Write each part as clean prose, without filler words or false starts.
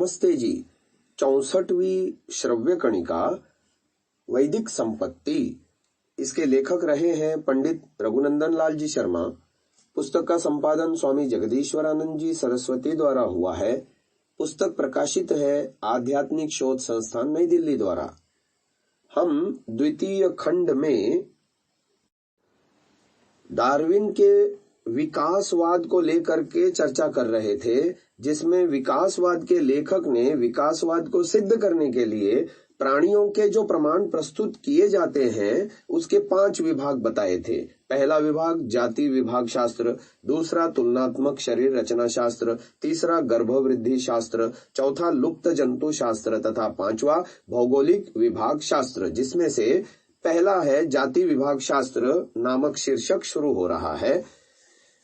नमस्ते जी। 64वीं श्रव्य कणिका वैदिक संपत्ति, इसके लेखक रहे हैं पंडित रघुनंदन लाल जी शर्मा। पुस्तक का संपादन स्वामी जगदीश्वरानंद जी सरस्वती द्वारा हुआ है। पुस्तक प्रकाशित है आध्यात्मिक शोध संस्थान नई दिल्ली द्वारा। हम द्वितीय खंड में डार्विन के विकासवाद को लेकर के चर्चा कर रहे थे, जिसमें विकासवाद के लेखक ने विकासवाद को सिद्ध करने के लिए प्राणियों के जो प्रमाण प्रस्तुत किए जाते हैं उसके 5 विभाग बताए थे। पहला विभाग जाति विभाग शास्त्र, दूसरा तुलनात्मक शरीर रचना शास्त्र, तीसरा गर्भवृद्धि शास्त्र, चौथा लुप्त जंतु शास्त्र तथा 5वां भौगोलिक विभाग शास्त्र, जिसमें से पहला है जाति विभाग शास्त्र नामक शीर्षक शुरू हो रहा है।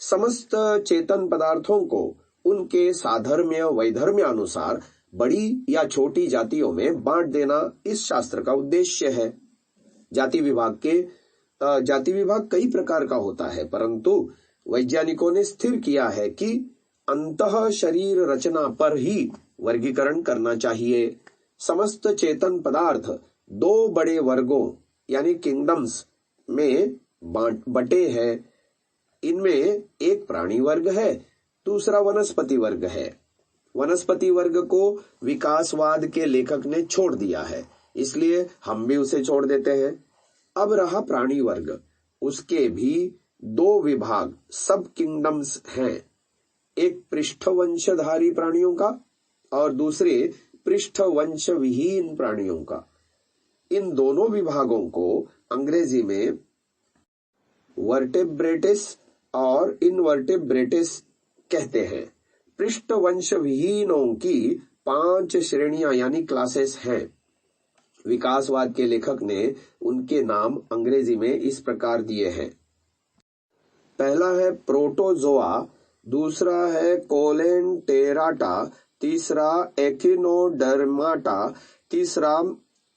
समस्त चेतन पदार्थों को उनके साधर्म्य वैधर्म्य अनुसार बड़ी या छोटी जातियों में बांट देना इस शास्त्र का उद्देश्य है। जाति विभाग कई प्रकार का होता है, परंतु वैज्ञानिकों ने स्थिर किया है कि अंतः शरीर रचना पर ही वर्गीकरण करना चाहिए। समस्त चेतन पदार्थ 2 बड़े वर्गों यानी किंगडम्स में बटे हैं। इनमें एक प्राणी वर्ग है, दूसरा वनस्पति वर्ग है। वनस्पति वर्ग को विकासवाद के लेखक ने छोड़ दिया है, इसलिए हम भी उसे छोड़ देते हैं। अब रहा प्राणी वर्ग, उसके भी 2 विभाग सब किंगडम्स हैं, एक पृष्ठवंशधारी प्राणियों का और दूसरे पृष्ठवंश विहीन प्राणियों का। इन दोनों विभागों को अंग्रेजी में वर्टेब्रेटेस और इनवर्टेब्रेटेस कहते हैं। पृष्ठवंश विहीनों की 5 श्रेणियां यानी क्लासेस हैं। विकासवाद के लेखक ने उनके नाम अंग्रेजी में इस प्रकार दिए हैं। पहला है प्रोटोजोआ, दूसरा है कोलेंटेराटा, तीसरा एकिनोडर्माटा, तीसरा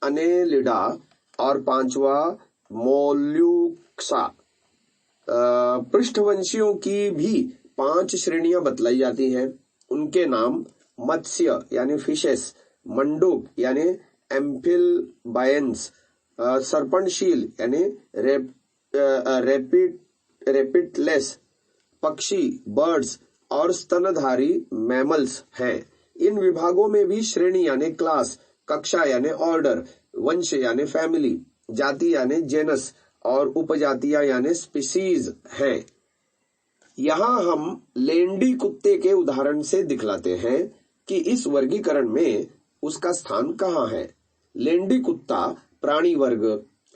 अनेलिडा और 5वां मोल्यूक्सा। पृष्ठवंशियों की भी 5 श्रेणियां बतलाई जाती हैं। उनके नाम मत्स्य यानी फिशेस, मंडूक यानी एम्फिलबायंस, सर्पणशील यानी रेपिटलेस पक्षी बर्ड्स और स्तनधारी मैमल्स हैं। इन विभागों में भी श्रेणी यानी क्लास, कक्षा यानी ऑर्डर, वंश यानी फैमिली, जाति यानी जेनस और उपजातियां यानी स्पीसीज हैं। यहाँ हम लेंडी कुत्ते के उदाहरण से दिखलाते हैं कि इस वर्गीकरण में उसका स्थान कहाँ है। लेंडी कुत्ता प्राणी वर्ग,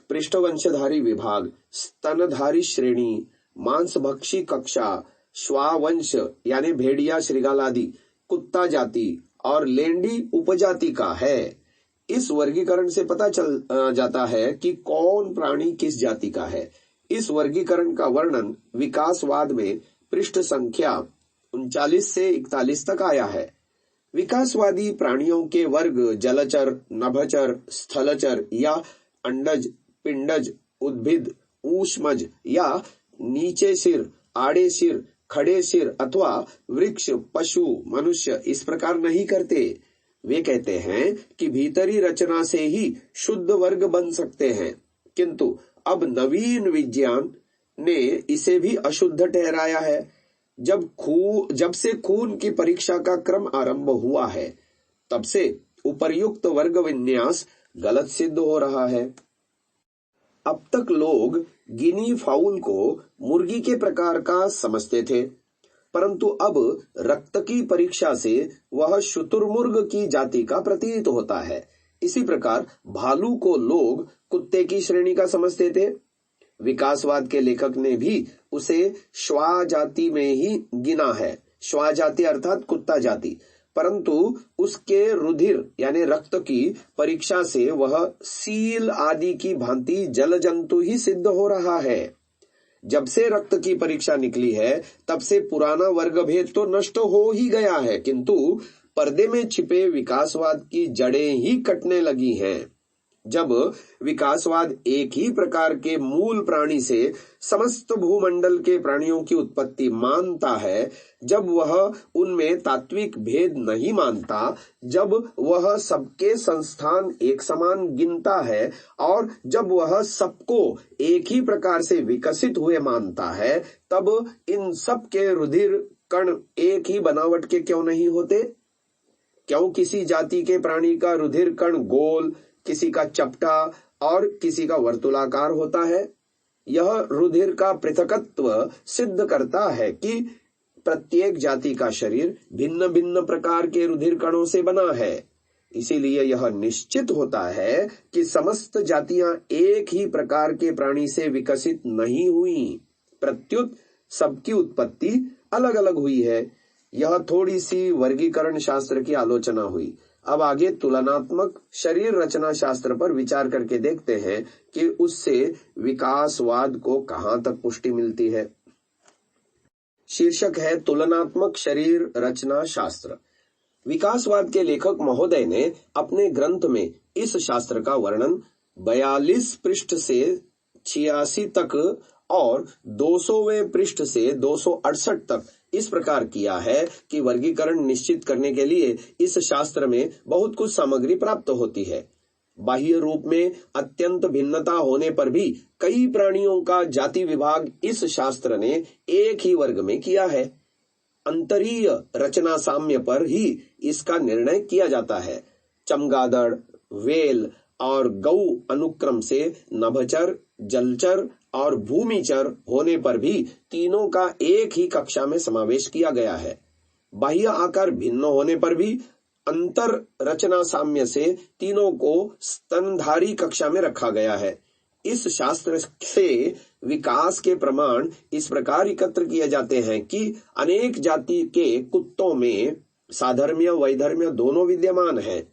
पृष्ठवंशधारी विभाग, स्तनधारी श्रेणी, मांसभक्षी कक्षा, श्वावंश यानी भेड़िया श्रृगाल आदि कुत्ता जाति और लेंडी उपजाति का है। इस वर्गीकरण से पता चल जाता है कि कौन प्राणी किस जाति का है। इस वर्गीकरण का वर्णन विकासवाद में पृष्ठ संख्या 39 से 41 तक आया है। विकासवादी प्राणियों के वर्ग जलचर, नभचर, स्थलचर या अंडज, पिंडज, उद्भिद, ऊष्मज या नीचे सिर, आड़े सिर, खड़े सिर अथवा वृक्ष, पशु, मनुष्य इस प्रकार नहीं करते। वे कहते हैं कि भीतरी रचना से ही शुद्ध वर्ग बन सकते हैं, किंतु अब नवीन विज्ञान ने इसे भी अशुद्ध ठहराया है। जब से खून की परीक्षा का क्रम आरंभ हुआ है, तब से उपर्युक्त वर्ग विन्यास गलत सिद्ध हो रहा है। अब तक लोग गिनी फाउल को मुर्गी के प्रकार का समझते थे, परंतु अब रक्त की परीक्षा से वह शुतुरमुर्ग की जाति का प्रतीत होता है। इसी प्रकार भालू को लोग कुत्ते की श्रेणी का समझते थे। विकासवाद के लेखक ने भी उसे श्वा जाति में ही गिना है। श्वा जाति अर्थात कुत्ता जाति, परंतु उसके रुधिर यानी रक्त की परीक्षा से वह सील आदि की भांति जल जंतु ही सिद्ध हो रहा है। जब से रक्त की परीक्षा निकली है, तब से पुराना वर्ग भेद तो नष्ट हो ही गया है, किंतु पर्दे में छिपे विकासवाद की जड़ें ही कटने लगी हैं। जब विकासवाद एक ही प्रकार के मूल प्राणी से समस्त भूमंडल के प्राणियों की उत्पत्ति मानता है, जब वह उनमें तात्विक भेद नहीं मानता, जब वह सबके संस्थान एक समान गिनता है और जब वह सबको एक ही प्रकार से विकसित हुए मानता है, तब इन सब के रुधिर कण एक ही बनावट के क्यों नहीं होते? क्यों किसी जाति के प्राणी का रुधिर कण गोल, किसी का चपटा और किसी का वर्तुलाकार होता है? यह रुधिर का पृथकत्व सिद्ध करता है कि प्रत्येक जाति का शरीर भिन्न भिन्न प्रकार के रुधिर कणों से बना है। इसीलिए यह निश्चित होता है कि समस्त जातियां एक ही प्रकार के प्राणी से विकसित नहीं हुई, प्रत्युत सबकी उत्पत्ति अलग अलग हुई है। यह थोड़ी सी वर्गीकरण शास्त्र की आलोचना हुई। अब आगे तुलनात्मक शरीर रचना शास्त्र पर विचार करके देखते हैं कि उससे विकासवाद को कहां तक पुष्टि मिलती है। शीर्षक है तुलनात्मक शरीर रचना शास्त्र। विकासवाद के लेखक महोदय ने अपने ग्रंथ में इस शास्त्र का वर्णन 42 पृष्ठ से 86 तक और 200वें पृष्ठ से 268 तक इस प्रकार किया है कि वर्गीकरण निश्चित करने के लिए इस शास्त्र में बहुत कुछ सामग्री प्राप्त होती है। बाह्य रूप में अत्यंत भिन्नता होने पर भी कई प्राणियों का जाति विभाग इस शास्त्र ने एक ही वर्ग में किया है। अंतरीय रचना साम्य पर ही इसका निर्णय किया जाता है। चमगादड़, वेल और गौ अनुक्रम से नभचर, जलचर और भूमिचर होने पर भी तीनों का एक ही कक्षा में समावेश किया गया है। बाह्य आकार भिन्न होने पर भी अंतर रचना साम्य से तीनों को स्तनधारी कक्षा में रखा गया है। इस शास्त्र से विकास के प्रमाण इस प्रकार एकत्र किए जाते हैं कि अनेक जाति के कुत्तों में साधर्म्य वैधर्म्य दोनों विद्यमान है।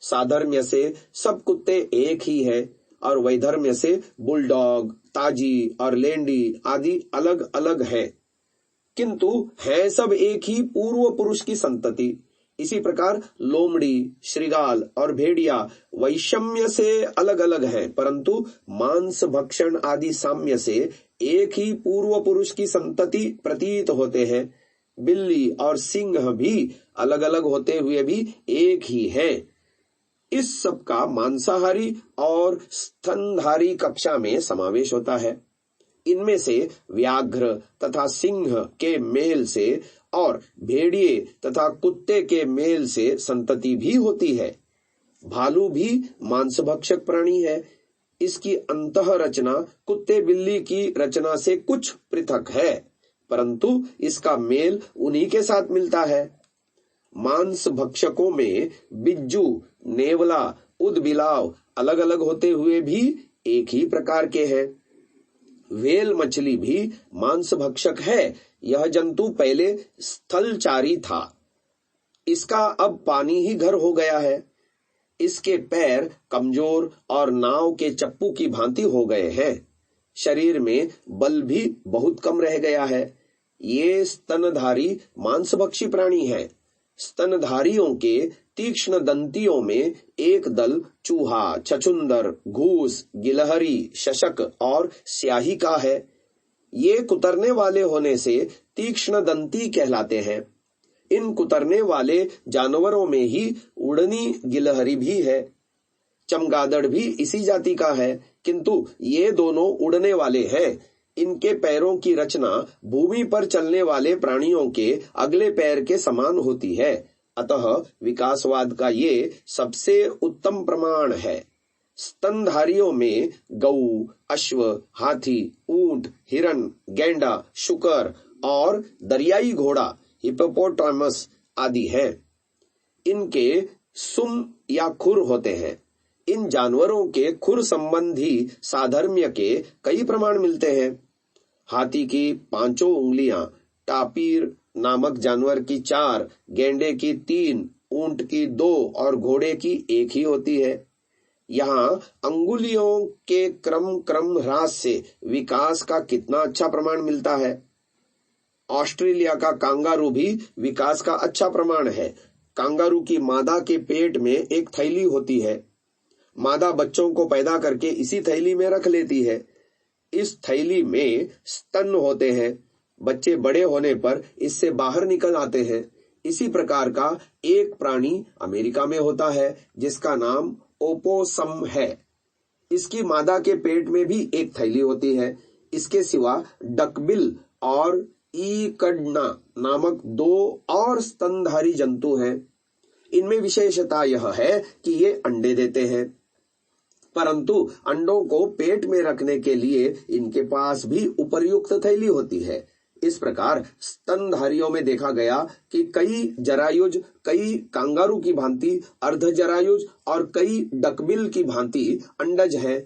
साधर्म्य से सब कुत्ते एक ही है और वैधर्म्य से बुलडॉग, ताजी और लेंडी आदि अलग अलग है, किंतु है सब एक ही पूर्व पुरुष की संतति। इसी प्रकार लोमड़ी, श्रृगाल और भेड़िया वैषम्य से अलग अलग है, परंतु मांस भक्षण आदि साम्य से एक ही पूर्व पुरुष की संतति प्रतीत होते हैं। बिल्ली और सिंह भी अलग अलग होते हुए भी एक ही है। इस सब का मांसाहारी और स्तनधारी कक्षा में समावेश होता है। इनमें से व्याघ्र तथा सिंह के मेल से और भेड़िए तथा कुत्ते के मेल से संतति भी होती है। भालू भी मांसभक्षक प्राणी है। इसकी अंतः रचना कुत्ते बिल्ली की रचना से कुछ पृथक है, परंतु इसका मेल उन्हीं के साथ मिलता है। मांस भक्षकों में बिज्जू, नेवला, उदबिलाव अलग अलग होते हुए भी एक ही प्रकार के हैं। व्हेल मछली भी मांस भक्षक है। यह जंतु पहले स्थलचारी था, इसका अब पानी ही घर हो गया है। इसके पैर कमजोर और नाव के चप्पू की भांति हो गए हैं। शरीर में बल भी बहुत कम रह गया है। ये स्तनधारी मांसभक्षी प्राणी है। स्तनधारियों के तीक्ष्ण दंतियों में एक दल चूहा, छछुंदर, घूस, गिलहरी, शशक और स्याही का है। ये कुतरने वाले होने से तीक्ष्ण दंती कहलाते हैं। इन कुतरने वाले जानवरों में ही उड़नी गिलहरी भी है। चमगादड़ भी इसी जाति का है, किंतु ये दोनों उड़ने वाले हैं। इनके पैरों की रचना भूमि पर चलने वाले प्राणियों के अगले पैर के समान होती है। अतः विकासवाद का ये सबसे उत्तम प्रमाण है। स्तनधारियों में गऊ, अश्व, हाथी, ऊंट, हिरण, गैंडा, शुकर और दरियाई घोड़ा हिप्पोपोटामस आदि हैं। इनके सुम या खुर होते हैं। इन जानवरों के खुर संबंधी साधर्म्य के कई प्रमाण मिलते हैं। हाथी की 5 उंगलियां, टापीर नामक जानवर की 4, गेंडे की 3, ऊंट की 2 और घोड़े की 1 ही होती है। यहाँ अंगुलियों के क्रम ह्रास से विकास का कितना अच्छा प्रमाण मिलता है। ऑस्ट्रेलिया का कांगारू भी विकास का अच्छा प्रमाण है। कांगारू की मादा के पेट में एक थैली होती है। मादा बच्चों को पैदा करके इसी थैली में रख लेती है। इस थैली में स्तन होते हैं। बच्चे बड़े होने पर इससे बाहर निकल आते हैं। इसी प्रकार का एक प्राणी अमेरिका में होता है जिसका नाम ओपोसम है। इसकी मादा के पेट में भी एक थैली होती है। इसके सिवा डकबिल और ईकडना नामक 2 और स्तनधारी जंतु हैं। इनमें विशेषता यह है कि ये अंडे देते हैं, परंतु अंडों को पेट में रखने के लिए इनके पास भी उपर्युक्त थैली होती है। इस प्रकार स्तनधारियों में देखा गया कि कई जरायुज, कई कांगारू की भांति अर्धजरायुज और कई डकबिल की भांति अंडज हैं।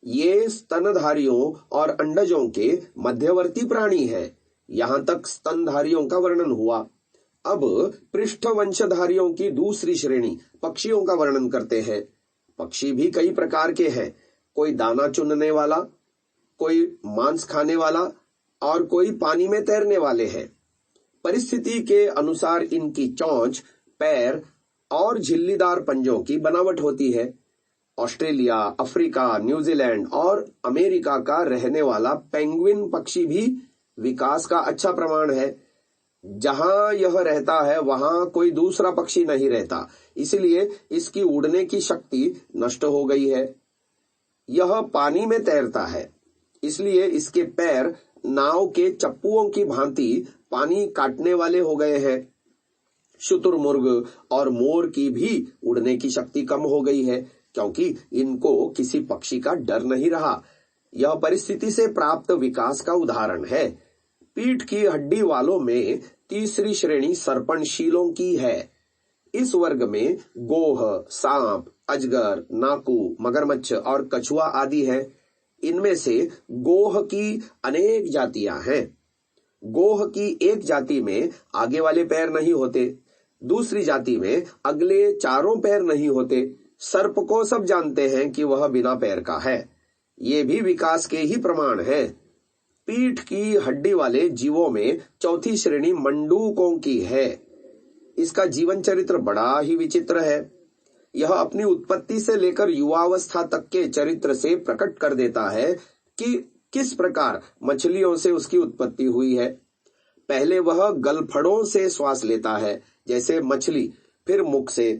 ये स्तनधारियों और अंडजों के मध्यवर्ती प्राणी हैं। यहाँ तक स्तनधारियों का वर्णन हुआ। अब पृष्ठवंशधारियों की दूसरी श्रेणी पक्षियों का वर्णन करते हैं। पक्षी भी कई प्रकार के हैं। कोई दाना चुनने वाला, कोई मांस खाने वाला और कोई पानी में तैरने वाले हैं। परिस्थिति के अनुसार इनकी चोंच, पैर और झिल्लीदार पंजों की बनावट होती है। ऑस्ट्रेलिया, अफ्रीका, न्यूजीलैंड और अमेरिका का रहने वाला पेंगुइन पक्षी भी विकास का अच्छा प्रमाण है। जहां यह रहता है वहां कोई दूसरा पक्षी नहीं रहता, इसलिए इसकी उड़ने की शक्ति नष्ट हो गई है। यह पानी में तैरता है, इसलिए इसके पैर नाव के चप्पुओं की भांति पानी काटने वाले हो गए हैं। शुतुरमुर्ग और मोर की भी उड़ने की शक्ति कम हो गई है, क्योंकि इनको किसी पक्षी का डर नहीं रहा। यह परिस्थिति से प्राप्त विकास का उदाहरण है। पीठ की हड्डी वालों में तीसरी श्रेणी सर्पणशीलों की है। इस वर्ग में गोह, सांप, अजगर, नाकू, मगरमच्छ और कछुआ आदि हैं। इनमें से गोह की अनेक जातियां हैं। गोह की एक जाति में आगे वाले पैर नहीं होते, दूसरी जाति में अगले चारों पैर नहीं होते। सर्प को सब जानते हैं कि वह बिना पैर का है। ये भी विकास के ही प्रमाण है। पीठ की हड्डी वाले जीवों में चौथी श्रेणी मंडूकों की है। इसका जीवन चरित्र बड़ा ही विचित्र है। यह अपनी उत्पत्ति से लेकर युवावस्था तक के चरित्र से प्रकट कर देता है कि किस प्रकार मछलियों से उसकी उत्पत्ति हुई है। पहले वह गलफड़ों से श्वास लेता है जैसे मछली, फिर मुख से।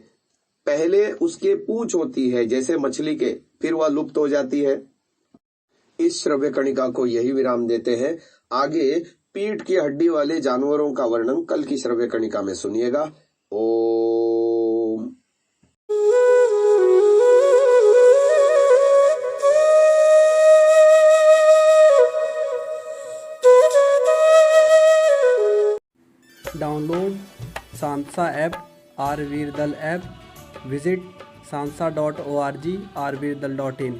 पहले उसके पूंछ होती है जैसे मछली के, फिर वह लुप्त हो जाती है। इस श्रव्य कणिका को यही विराम देते हैं। आगे पीठ की हड्डी वाले जानवरों का वर्णन कल की श्रव्य कणिका में सुनिएगा। ओम। Download Sansa app, Rvirdal app. Visit sansa.org, rvirdal.in।